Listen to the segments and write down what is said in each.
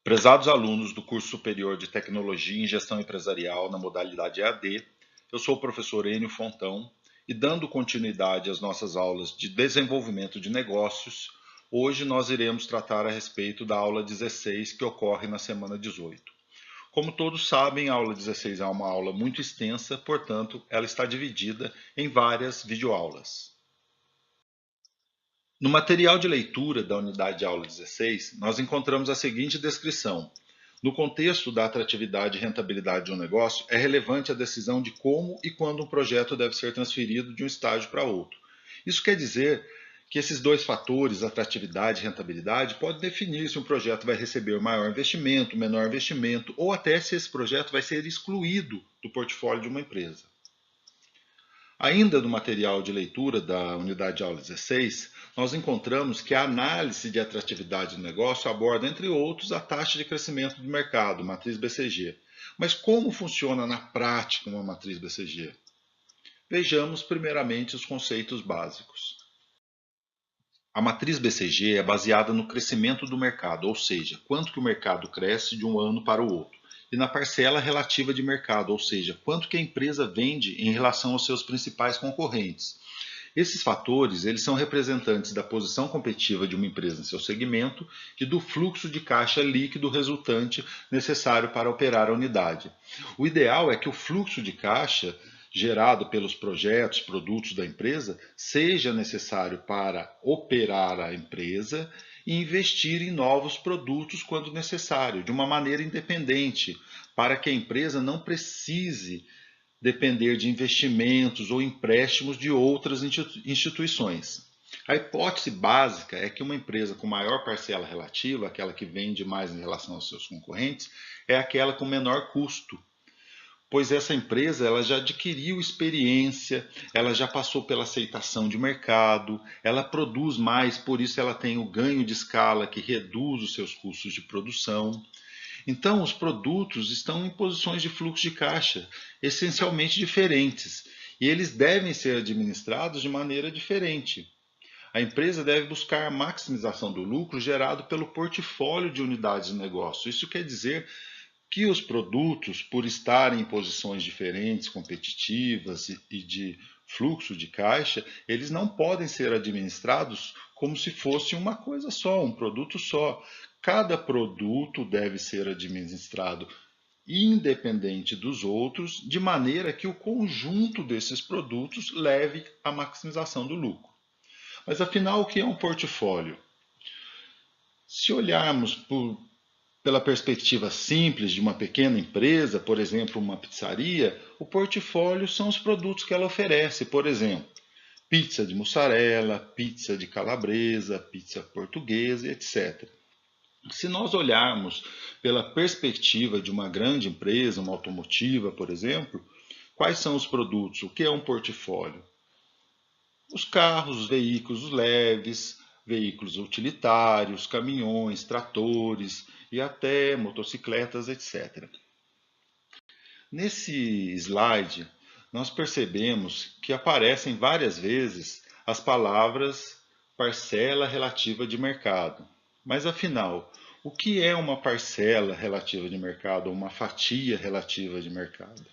Prezados alunos do curso superior de Tecnologia em Gestão Empresarial na modalidade EAD, eu sou o professor Enio Fontão e, dando continuidade às nossas aulas de desenvolvimento de negócios, hoje nós iremos tratar a respeito da aula 16 que ocorre na semana 18. Como todos sabem, a aula 16 é uma aula muito extensa, portanto, ela está dividida em várias videoaulas. No material de leitura da unidade de aula 16, nós encontramos a seguinte descrição: no contexto da atratividade e rentabilidade de um negócio, é relevante a decisão de como e quando um projeto deve ser transferido de um estágio para outro. Isso quer dizer que esses dois fatores, atratividade e rentabilidade, podem definir se um projeto vai receber maior investimento, menor investimento, ou até se esse projeto vai ser excluído do portfólio de uma empresa. Ainda no material de leitura da unidade de aula 16, nós encontramos que a análise de atratividade do negócio aborda, entre outros, a taxa de crescimento do mercado, matriz BCG. Mas como funciona na prática uma matriz BCG? Vejamos primeiramente os conceitos básicos. A matriz BCG é baseada no crescimento do mercado, ou seja, quanto que o mercado cresce de um ano para o outro, e na parcela relativa de mercado, ou seja, quanto que a empresa vende em relação aos seus principais concorrentes. Esses fatores, eles são representantes da posição competitiva de uma empresa em seu segmento e do fluxo de caixa líquido resultante necessário para operar a unidade. O ideal é que o fluxo de caixa gerado pelos projetos, produtos da empresa, seja necessário para operar a empresa e investir em novos produtos quando necessário, de uma maneira independente, para que a empresa não precise depender de investimentos ou empréstimos de outras instituições. A hipótese básica é que uma empresa com maior parcela relativa, aquela que vende mais em relação aos seus concorrentes, é aquela com menor custo, pois essa empresa ela já adquiriu experiência, ela já passou pela aceitação de mercado, ela produz mais, por isso ela tem o ganho de escala que reduz os seus custos de produção. Então, os produtos estão em posições de fluxo de caixa essencialmente diferentes e eles devem ser administrados de maneira diferente. A empresa deve buscar a maximização do lucro gerado pelo portfólio de unidades de negócio. Isso quer dizer que os produtos, por estarem em posições diferentes, competitivas e de fluxo de caixa, eles não podem ser administrados como se fosse uma coisa só, um produto só. Cada produto deve ser administrado independente dos outros, de maneira que o conjunto desses produtos leve à maximização do lucro. Mas afinal, o que é um portfólio? Se olharmos pela perspectiva simples de uma pequena empresa, por exemplo, uma pizzaria, o portfólio são os produtos que ela oferece, por exemplo, pizza de mussarela, pizza de calabresa, pizza portuguesa, etc. Se nós olharmos pela perspectiva de uma grande empresa, uma automotiva, por exemplo, quais são os produtos? O que é um portfólio? Os carros, os veículos leves, veículos utilitários, caminhões, tratores e até motocicletas, etc. Nesse slide, nós percebemos que aparecem várias vezes as palavras parcela relativa de mercado. Mas afinal, o que é uma parcela relativa de mercado ou uma fatia relativa de mercado?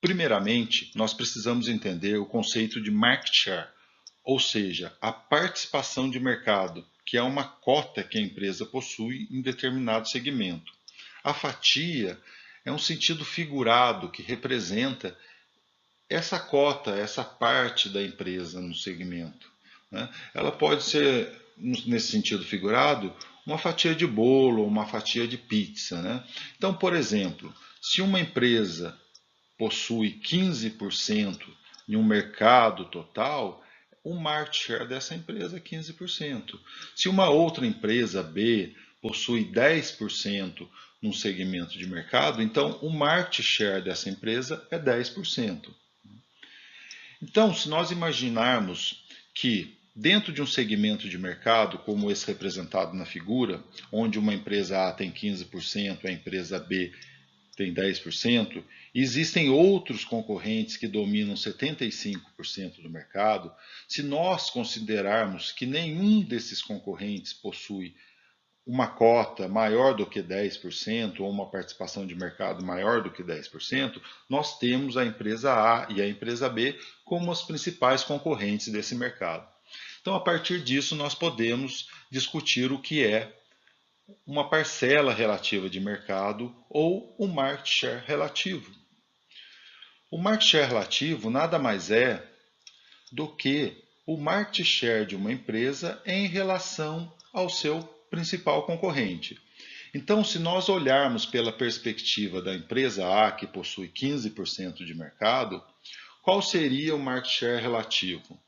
Primeiramente, nós precisamos entender o conceito de market share, ou seja, a participação de mercado, que é uma cota que a empresa possui em determinado segmento. A fatia é um sentido figurado que representa essa cota, essa parte da empresa no segmento. Né? Ela pode ser, nesse sentido figurado, uma fatia de bolo ou uma fatia de pizza. Né? Então, por exemplo, se uma empresa possui 15% em um mercado total, o market share dessa empresa é 15%. Se uma outra empresa B possui 10% num segmento de mercado, então o market share dessa empresa é 10%. Então, se nós imaginarmos que dentro de um segmento de mercado, como esse representado na figura, onde uma empresa A tem 15%, a empresa B tem 10%, existem outros concorrentes que dominam 75% do mercado. Se nós considerarmos que nenhum desses concorrentes possui uma cota maior do que 10% ou uma participação de mercado maior do que 10%, nós temos a empresa A e a empresa B como as principais concorrentes desse mercado. Então, a partir disso, nós podemos discutir o que é uma parcela relativa de mercado ou o market share relativo. O market share relativo nada mais é do que o market share de uma empresa em relação ao seu principal concorrente. Então, se nós olharmos pela perspectiva da empresa A, que possui 15% de mercado, qual seria o market share relativo?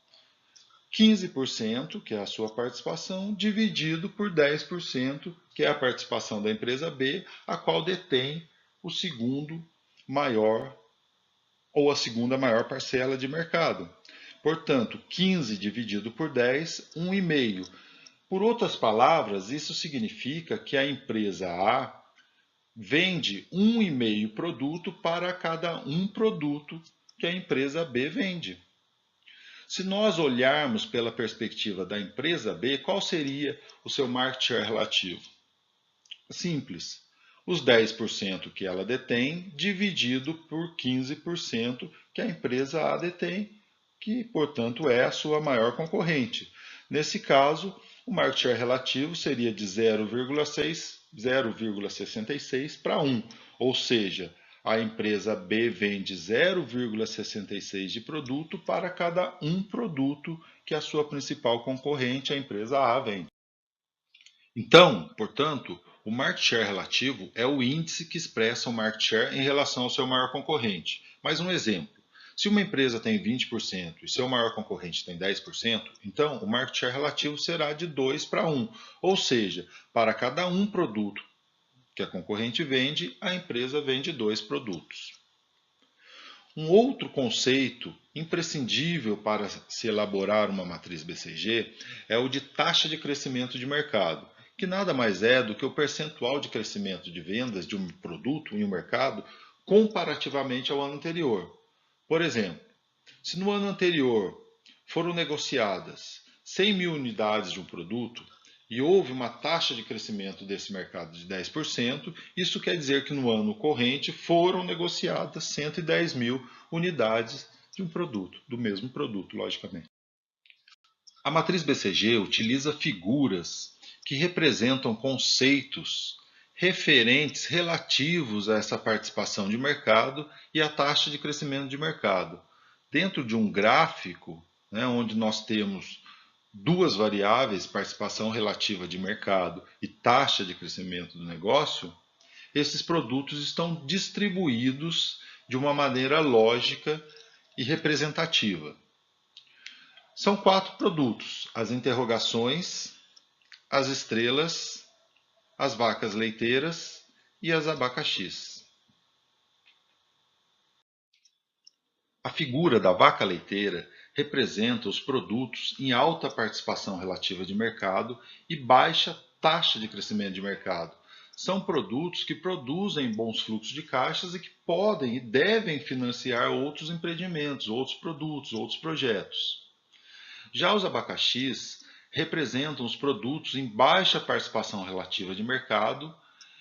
15%, que é a sua participação, dividido por 10%, que é a participação da empresa B, a qual detém o segundo maior ou a segunda maior parcela de mercado. Portanto, 15 dividido por 10, 1,5. Por outras palavras, isso significa que a empresa A vende 1,5 produto para cada um produto que a empresa B vende. Se nós olharmos pela perspectiva da empresa B, qual seria o seu market share relativo? Simples. Os 10% que ela detém, dividido por 15% que a empresa A detém, que, portanto, é a sua maior concorrente. Nesse caso, o market share relativo seria de 0,66 para 1, ou seja, a empresa B vende 0,66 de produto para cada um produto que a sua principal concorrente, a empresa A, vende. Então, portanto, o market share relativo é o índice que expressa o market share em relação ao seu maior concorrente. Mais um exemplo. Se uma empresa tem 20% e seu maior concorrente tem 10%, então o market share relativo será de 2 para 1. Ou seja, para cada um produto que a concorrente vende, a empresa vende 2 produtos. Um outro conceito imprescindível para se elaborar uma matriz BCG é o de taxa de crescimento de mercado, que nada mais é do que o percentual de crescimento de vendas de um produto em um mercado comparativamente ao ano anterior. Por exemplo, se no ano anterior foram negociadas 100 mil unidades de um produto e houve uma taxa de crescimento desse mercado de 10%, isso quer dizer que no ano corrente foram negociadas 110 mil unidades de um produto, do mesmo produto, logicamente. A matriz BCG utiliza figuras que representam conceitos referentes relativos a essa participação de mercado e a taxa de crescimento de mercado. Dentro de um gráfico, onde nós temos duas variáveis, participação relativa de mercado e taxa de crescimento do negócio, esses produtos estão distribuídos de uma maneira lógica e representativa. São 4 produtos: as interrogações, as estrelas, as vacas leiteiras e as abacaxis. A figura da vaca leiteira representa os produtos em alta participação relativa de mercado e baixa taxa de crescimento de mercado. São produtos que produzem bons fluxos de caixas e que podem e devem financiar outros empreendimentos, outros produtos, outros projetos. Já os abacaxis representam os produtos em baixa participação relativa de mercado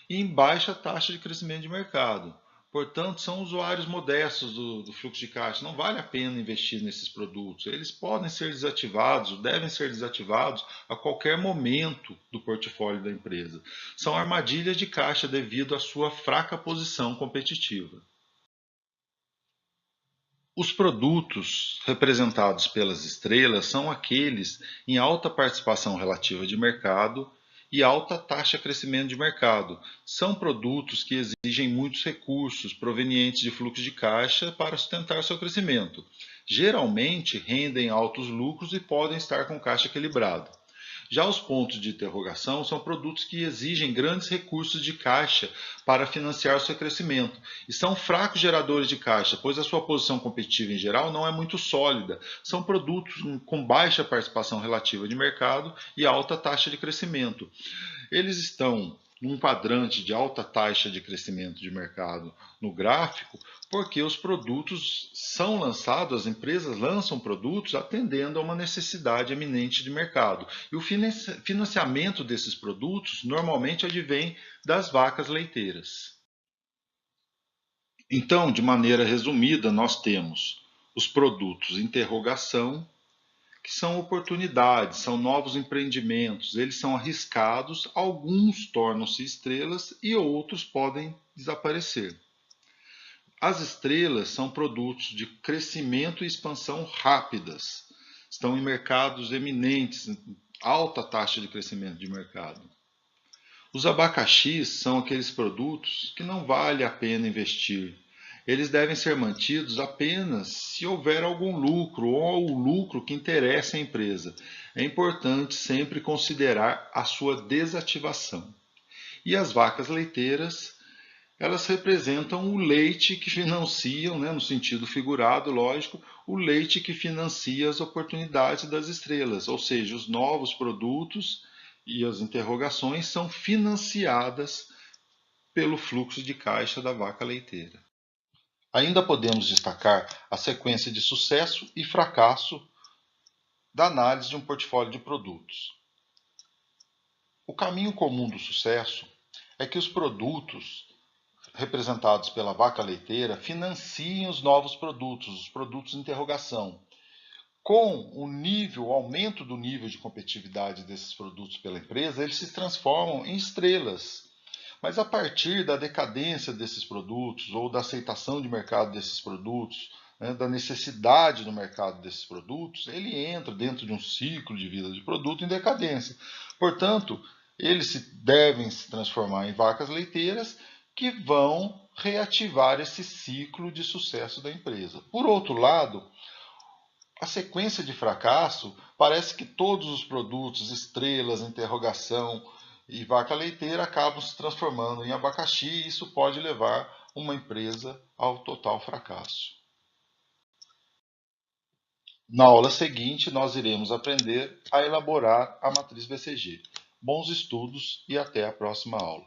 e em baixa taxa de crescimento de mercado. Portanto, são usuários modestos do fluxo de caixa. Não vale a pena investir nesses produtos. Eles podem ser desativados, devem ser desativados a qualquer momento do portfólio da empresa. São armadilhas de caixa devido à sua fraca posição competitiva. Os produtos representados pelas estrelas são aqueles em alta participação relativa de mercado e alta taxa de crescimento de mercado. São produtos que exigem muitos recursos provenientes de fluxo de caixa para sustentar seu crescimento. Geralmente rendem altos lucros e podem estar com caixa equilibrado. Já os pontos de interrogação são produtos que exigem grandes recursos de caixa para financiar o seu crescimento e são fracos geradores de caixa, pois a sua posição competitiva em geral não é muito sólida. São produtos com baixa participação relativa de mercado e alta taxa de crescimento. Eles estão num quadrante de alta taxa de crescimento de mercado no gráfico, porque os produtos são lançados, as empresas lançam produtos atendendo a uma necessidade eminente de mercado. E o financiamento desses produtos normalmente advém das vacas leiteiras. Então, de maneira resumida, nós temos os produtos interrogação, que são oportunidades, são novos empreendimentos, eles são arriscados, alguns tornam-se estrelas e outros podem desaparecer. As estrelas são produtos de crescimento e expansão rápidas, estão em mercados eminentes, alta taxa de crescimento de mercado. Os abacaxis são aqueles produtos que não vale a pena investir. Eles devem ser mantidos apenas se houver algum lucro ou o lucro que interessa à empresa. É importante sempre considerar a sua desativação. E as vacas leiteiras, elas representam o leite que financiam, né, no sentido figurado, lógico, o leite que financia as oportunidades das estrelas, ou seja, os novos produtos e as interrogações são financiadas pelo fluxo de caixa da vaca leiteira. Ainda podemos destacar a sequência de sucesso e fracasso da análise de um portfólio de produtos. O caminho comum do sucesso é que os produtos representados pela vaca leiteira financiem os novos produtos, os produtos de interrogação. Com o aumento do nível de competitividade desses produtos pela empresa, eles se transformam em estrelas. Mas a partir da decadência desses produtos ou da aceitação de mercado desses produtos, né, da necessidade do mercado desses produtos, ele entra dentro de um ciclo de vida de produto em decadência. Portanto, eles devem se transformar em vacas leiteiras que vão reativar esse ciclo de sucesso da empresa. Por outro lado, a sequência de fracasso parece que todos os produtos, estrelas, interrogação e vaca leiteira acabam se transformando em abacaxi e isso pode levar uma empresa ao total fracasso. Na aula seguinte, nós iremos aprender a elaborar a matriz BCG. Bons estudos e até a próxima aula.